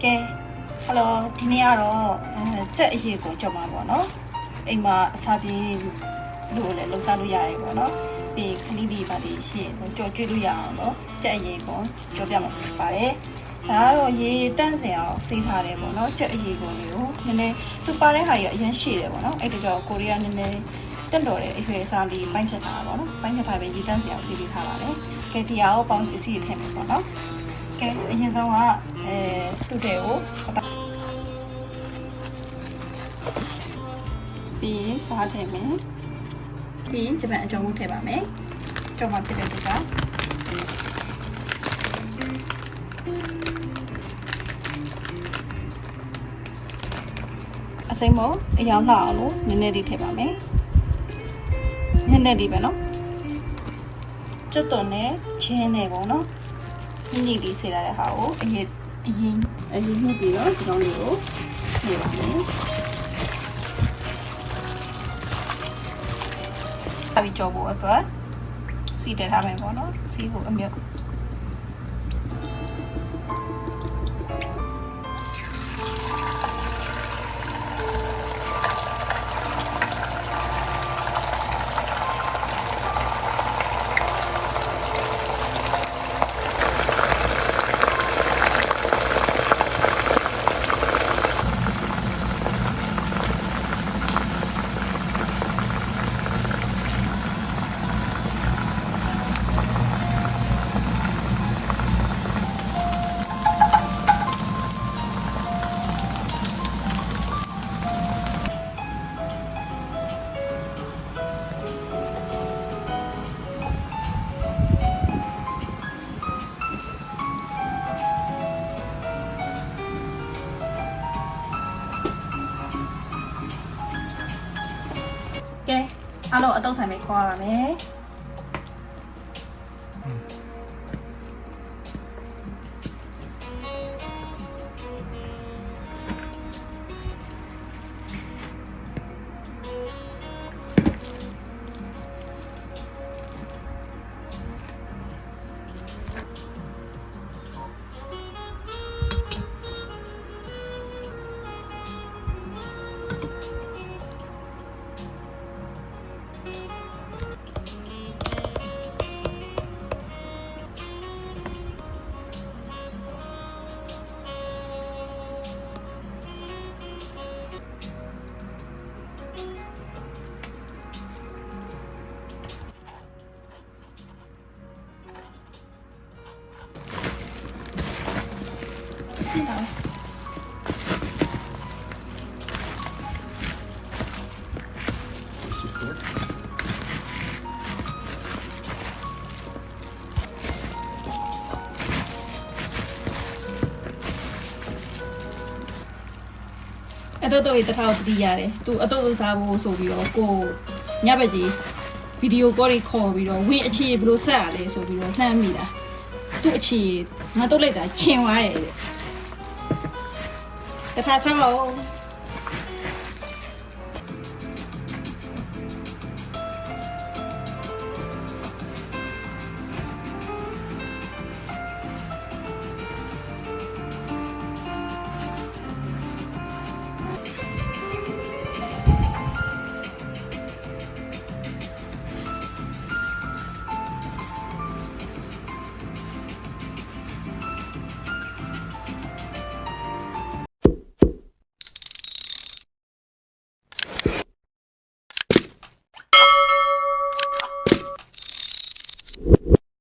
ကဲဟယ်လိုဒီနေ့ကတော့ကြက်အရေးကိုကြော်မှာပေါ့နော်အိမ်မှာအစာပြေလို့လည်းလုံစားလို့ရတယ်ပေါ့နော်ပြီးခဏလေးပါလေးရှိရင်ကြော်ကျွေးလို့ရအောင်နော်ကြက်အရေးကိုကြော်ပြမှာဖြစ်ပါတယ်ဒါကတော့ရေတန့်စင်အောင်စီးထားတယ်ပေါ့နော်ကြက်အရေးကိုလေးကိုနည်းနည်းသူပါတဲ့ဟာကြီးအရင်ရှိတယ်ပေါ့နော်အဲ့ဒါကြောင့်ကိုရီးယားနည်းနည်းတက်တော်တဲ့အရွယ်အစားလေးပိုင်းဖြတ်ထားတာပေါ့နော်ပိုင်းဖြတ်ထားပြီးရေတန့်စင်အောင်စီးပေးထားပါတယ်ကဲတရားကိုပေါင်းပစ္စည်းထည့်မယ်ပေါ့နော်ကဲအရင်ဆုံးကသူ့တဲ့ကိုပြီးစားထည့်မယ်ပြီးဂျပန်အကြောင်းကိုထည့်ပါမယ်ကြောင်းမှာဖြစ်တဲ့တူကအစိမ်းမအယောင်လှအောင်လို့နည်းနည်းလေးထည့်ပါမယ်နည်းနည်းလေးပဲနော်ကျွတ်တော်နဲ့ချင်းနဲ့ပေါ့နော်ညှိလေးစေထားတဲ့ဟာကိုအရင်ညှိပြီးတော့ဒီကောင်လေးကိုထည့်ပါမယ်အပြီးကြောဖို့အတွက်စီတက်ထားမယ်ပေါ့နော်စီကိုအမြုပ်ကဲအားလုံးအတုပ်ဆိုင်ပဲခွာပါမယ်အတုပ်တို့တထားကိုတတိရတယ်သူအတုပ်စားဖို့ဆိုပြီးတော့ကိုညဘက်ကြီးဗီဒီယိုကောတွေခေါ်ပြီးတော့ဝင်းအခြေဘယ်လိုဆက်ရလဲဆိုပြီးတော့လှမ်းမိတာသူ့အခြေငါတုပ်လိုက်တာချင်သွားရဲ့တထားစားပါဦး